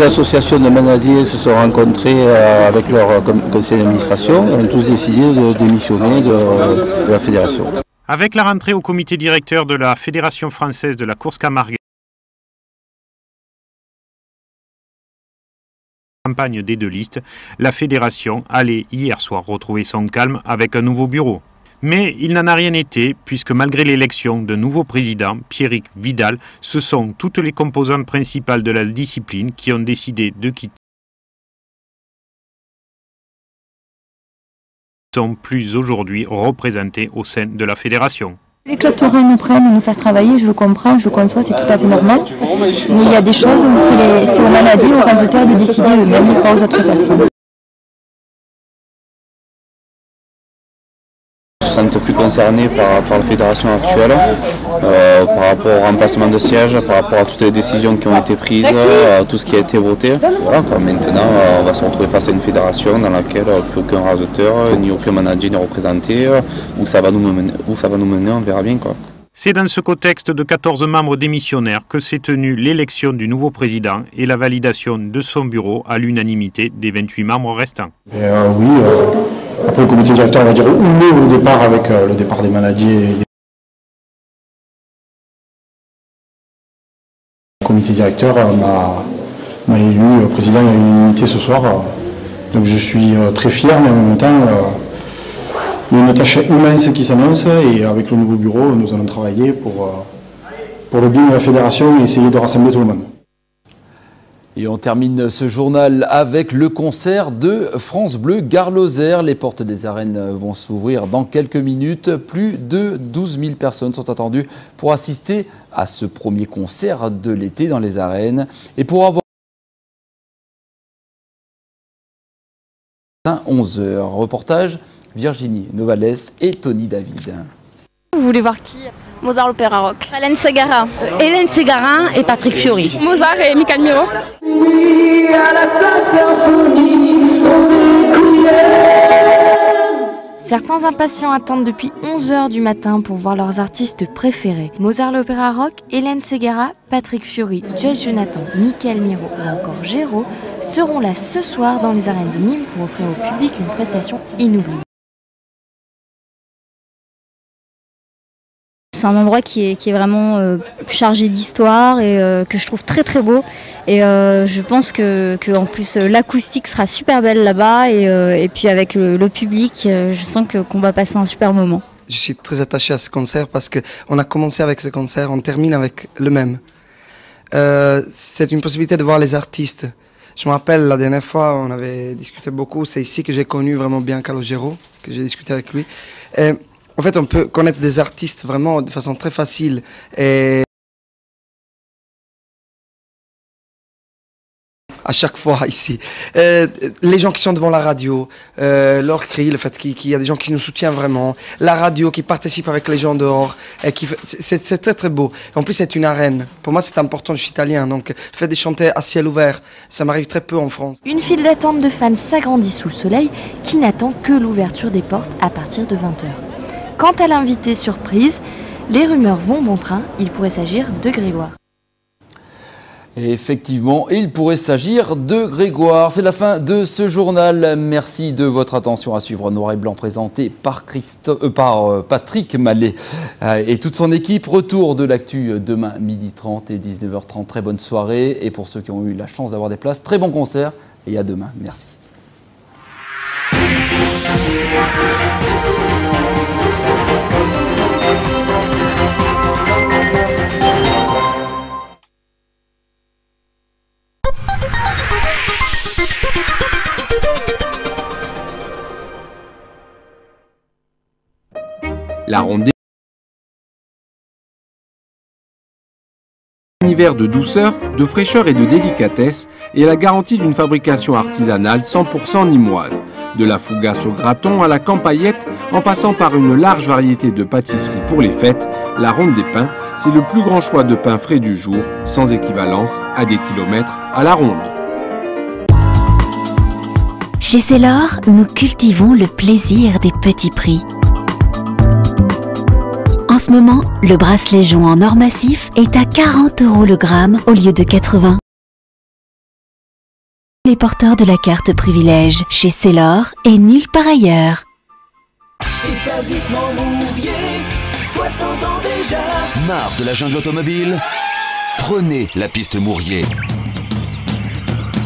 associations de manadiers se sont rencontrées avec leur conseil d'administration et ont tous décidé de démissionner de la fédération. Avec la rentrée au comité directeur de la Fédération française de la course Camargue, campagne des deux listes, la fédération allait hier soir retrouver son calme avec un nouveau bureau. Mais il n'en a rien été, puisque malgré l'élection d'un nouveau président, Pierrick Vidal, ce sont toutes les composantes principales de la discipline qui ont décidé de quitter. Ils ne sont plus aujourd'hui représentés au sein de la fédération. Les clubs taurins nous prennent et nous fassent travailler, je le comprends, je le conçois, c'est tout à fait normal. Mais il y a des choses où c'est aux manadiers, aux résultats de décider eux-mêmes et pas aux autres personnes. Ils ne se sentent plus concernés par la fédération actuelle, par rapport au remplacement de sièges, par rapport à toutes les décisions qui ont été prises, à tout ce qui a été voté. Voilà, maintenant, on va se retrouver face à une fédération dans laquelle plus aucun raseteur, ni aucun manager n'est représenté. Où ça va nous mener, on verra bien, quoi. C'est dans ce contexte de 14 membres démissionnaires que s'est tenue l'élection du nouveau président et la validation de son bureau à l'unanimité des 28 membres restants. Après le comité directeur, on va dire au départ avec le départ des managers. Le comité directeur m'a élu président à l'unanimité ce soir. Donc je suis très fier, mais en même temps, il y a une tâche immense qui s'annonce et avec le nouveau bureau, nous allons travailler pour le bien de la fédération et essayer de rassembler tout le monde. Et on termine ce journal avec le concert de France Bleu Gare-Lozère. Les portes des arènes vont s'ouvrir dans quelques minutes. Plus de 12 000 personnes sont attendues pour assister à ce premier concert de l'été dans les arènes. Et pour avoir 11h, reportage Virginie Novales et Tony David. Vous voulez voir qui? Mozart l'Opéra Rock. Hélène Ségara. Hélène Ségara et Patrick Fiori. Mozart et Michael Miro. Certains impatients attendent depuis 11h du matin pour voir leurs artistes préférés. Mozart l'Opéra Rock, Hélène Ségara, Patrick Fiori, Joyce Jonathan, Michael Miro ou encore Géraud seront là ce soir dans les arènes de Nîmes pour offrir au public une prestation inoubliable. C'est un endroit qui est vraiment chargé d'histoire et que je trouve très très beau. Et je pense que en plus l'acoustique sera super belle là-bas et puis avec le public, je sens qu'on va passer un super moment. Je suis très attaché à ce concert parce qu'on a commencé avec ce concert, on termine avec le même. C'est une possibilité de voir les artistes. Je me rappelle la dernière fois, on avait discuté beaucoup, c'est ici que j'ai connu vraiment bien Calogero, que j'ai discuté avec lui. En fait, on peut connaître des artistes vraiment de façon très facile. Et à chaque fois ici, les gens qui sont devant la radio, leur cri, le fait qu'il y a des gens qui nous soutiennent vraiment, la radio qui participe avec les gens dehors, c'est très très beau. Et en plus, c'est une arène. Pour moi, c'est important, je suis italien, donc le fait de chanter à ciel ouvert, ça m'arrive très peu en France. Une file d'attente de fans s'agrandit sous le soleil qui n'attend que l'ouverture des portes à partir de 20h. Quant à l'invité surprise, les rumeurs vont bon train, il pourrait s'agir de Grégoire. Et effectivement, il pourrait s'agir de Grégoire. C'est la fin de ce journal. Merci de votre attention à suivre Noir et Blanc présenté par Patrick Mallet et toute son équipe. Retour de l'actu demain 12h30 et 19h30. Très bonne soirée. Et pour ceux qui ont eu la chance d'avoir des places, très bon concert. Et à demain. Merci. La ronde univers de douceur, de fraîcheur et de délicatesse et la garantie d'une fabrication artisanale 100% nîmoise. De la fougasse au graton à la campaillette, en passant par une large variété de pâtisseries pour les fêtes, la Ronde des Pins, c'est le plus grand choix de pain frais du jour, sans équivalence, à des kilomètres à la ronde. Chez Célor, nous cultivons le plaisir des petits prix. En ce moment, le bracelet jonc en or massif est à 40 € le gramme au lieu de 80. Les porteurs de la carte privilège chez Célor et nulle part ailleurs. Établissement Mourier, 60 ans déjà. Marre de la jungle automobile? Prenez la piste Mourier.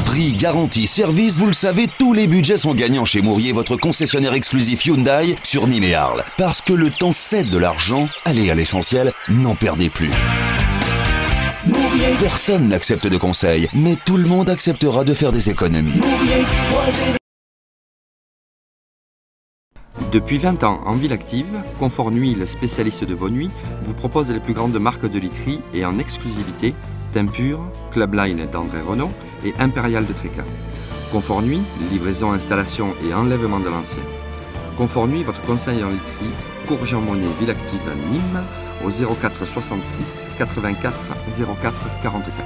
Prix, garantie, service, vous le savez, tous les budgets sont gagnants chez Mourier, votre concessionnaire exclusif Hyundai sur Nîmes et Arles. Parce que le temps cède de l'argent, allez à l'essentiel, n'en perdez plus. Mourier. Personne n'accepte de conseils, mais tout le monde acceptera de faire des économies. Mourier, Depuis 20 ans en ville active, Confort Nuit, le spécialiste de vos nuits, vous propose les plus grandes marques de literie et en exclusivité Tempur, Clubline d'André Renault et Impérial de Tréca. Confort Nuit, livraison, installation et enlèvement de l'ancien. Confort Nuit, votre conseil en literie, Cours Jean-Monnet, ville active à Nîmes, au 04 66 84 04 44.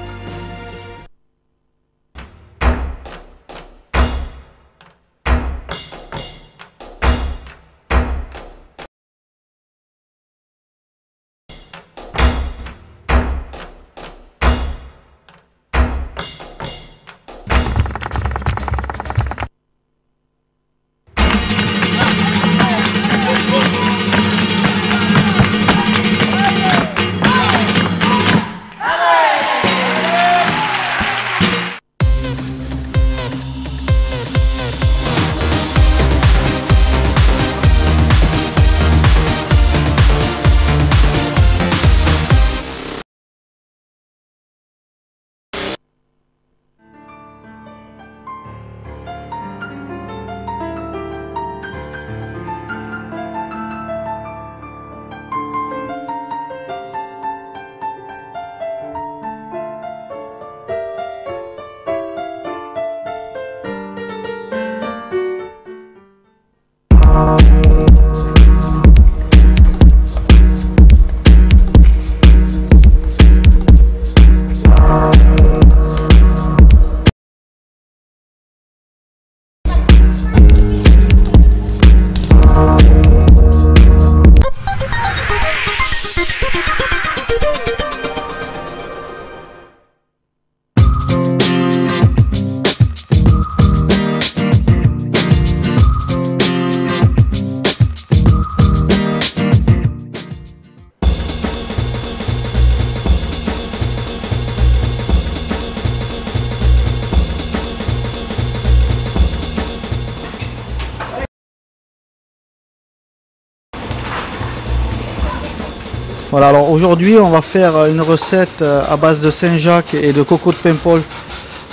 Voilà, alors aujourd'hui on va faire une recette à base de Saint-Jacques et de coco de Paimpol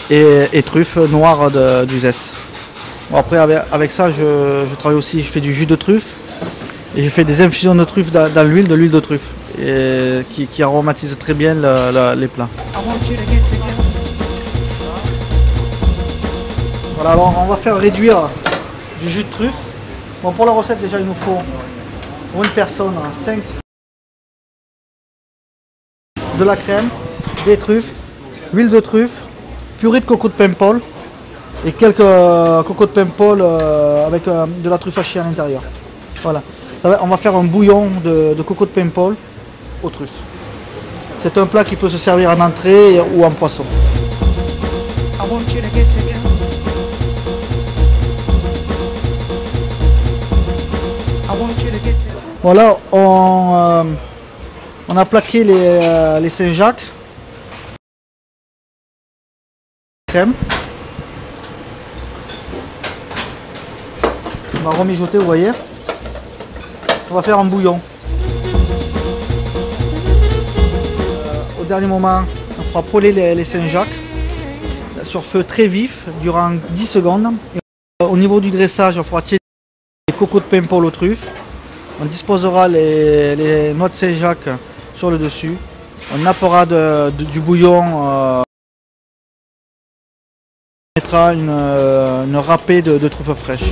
et truffes noires d'Uzès. Bon, après avec ça je travaille aussi, je fais du jus de truffe et je fais des infusions de truffe dans l'huile de truffe et qui aromatise très bien les plats. Voilà, alors on va faire réduire du jus de truffe. Bon, pour la recette déjà il nous faut pour une personne 5 de la crème, des truffes, huile de truffe, purée de coco de Paimpol et quelques coco de Paimpol avec de la truffe hachée à l'intérieur. Voilà. On va faire un bouillon de coco de Paimpol aux truffes. C'est un plat qui peut se servir en entrée ou en poisson. Voilà, on a plaqué les Saint-Jacques. Crème. On va remijoter, vous voyez. On va faire un bouillon. Au dernier moment, on fera poêler les Saint-Jacques sur feu très vif durant 10 secondes. Et au niveau du dressage, on fera tiédir les cocos de Paimpol aux truffes. On disposera les noix de Saint-Jacques sur le dessus. On nappera du bouillon. On mettra une râpée de truffes fraîches.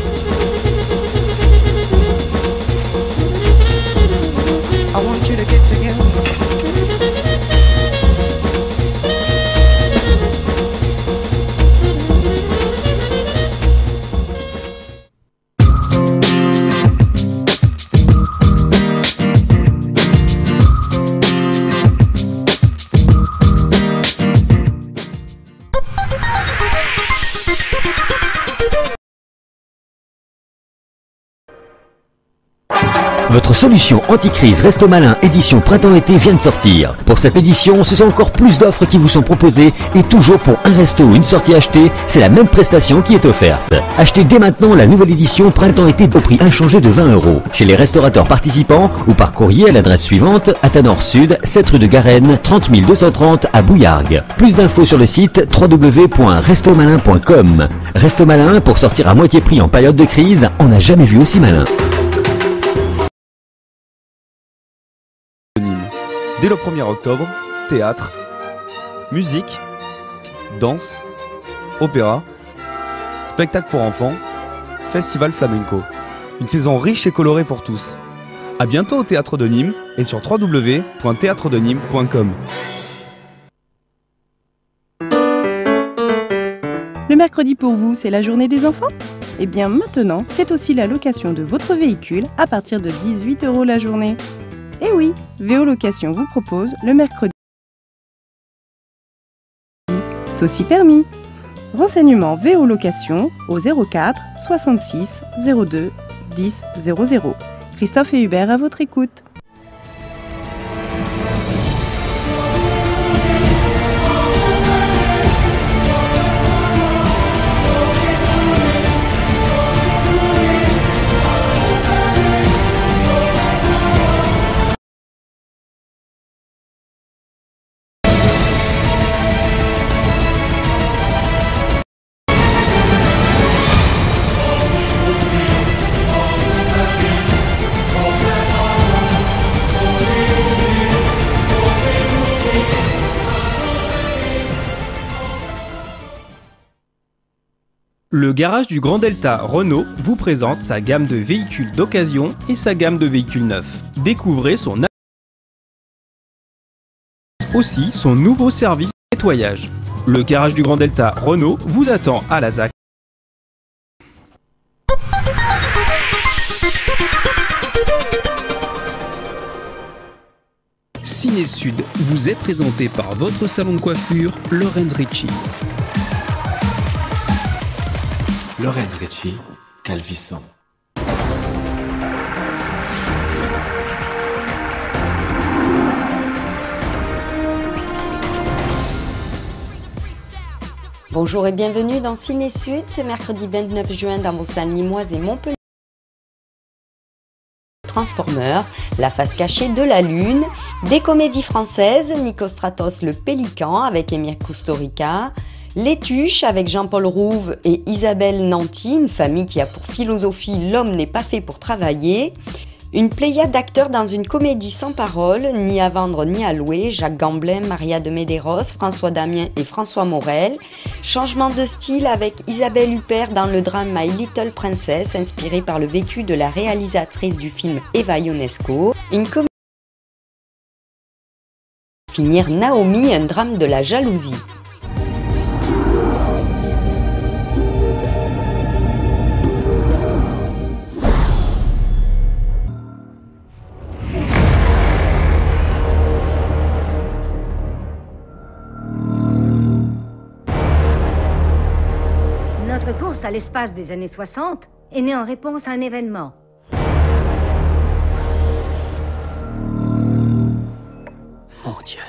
Votre solution anti-crise Resto Malin édition printemps-été vient de sortir. Pour cette édition, ce sont encore plus d'offres qui vous sont proposées et toujours pour un resto ou une sortie achetée, c'est la même prestation qui est offerte. Achetez dès maintenant la nouvelle édition printemps-été au prix inchangé de 20 € chez les restaurateurs participants ou par courrier à l'adresse suivante: Athanor Sud, 7 rue de Garenne, 30 230 à Bouillargues. Plus d'infos sur le site www.restomalin.com. Resto Malin, pour sortir à moitié prix en période de crise, on n'a jamais vu aussi malin. Dès le 1er octobre, théâtre, musique, danse, opéra, spectacle pour enfants, festival flamenco. Une saison riche et colorée pour tous. A bientôt au Théâtre de Nîmes et sur www.theatredenîmes.com. Le mercredi pour vous, c'est la journée des enfants ? Eh bien maintenant, c'est aussi la location de votre véhicule à partir de 18 € la journée. Et oui, VO Location vous propose le mercredi. C'est aussi permis. Renseignements VO Location au 04 66 02 10 00. Christophe et Hubert à votre écoute. Le garage du Grand Delta Renault vous présente sa gamme de véhicules d'occasion et sa gamme de véhicules neufs. Découvrez aussi son nouveau service de nettoyage. Le garage du Grand Delta Renault vous attend à la ZAC. Ciné Sud vous est présenté par votre salon de coiffure, Lorenz Ricci. Lorenz Ricci, Calvisson. Bonjour et bienvenue dans Ciné Sud, ce mercredi 29 juin dans vos salles nîmoises et Montpellier. Transformers, La face cachée de la Lune, des comédies françaises, Nicostratos le Pélican avec Emir Kusturica, Les Tuches avec Jean-Paul Rouve et Isabelle Nanty, une famille qui a pour philosophie « L'homme n'est pas fait pour travailler », une pléiade d'acteurs dans une comédie sans parole, ni à vendre ni à louer, Jacques Gamblin, Maria de Medeiros, François Damien et François Morel. Changement de style avec Isabelle Huppert dans le drame My Little Princess, inspiré par le vécu de la réalisatrice du film Eva Ionesco. Une comédie finir Naomi, un drame de la jalousie. Notre course à l'espace des années 60 est née en réponse à un événement. Mon Dieu.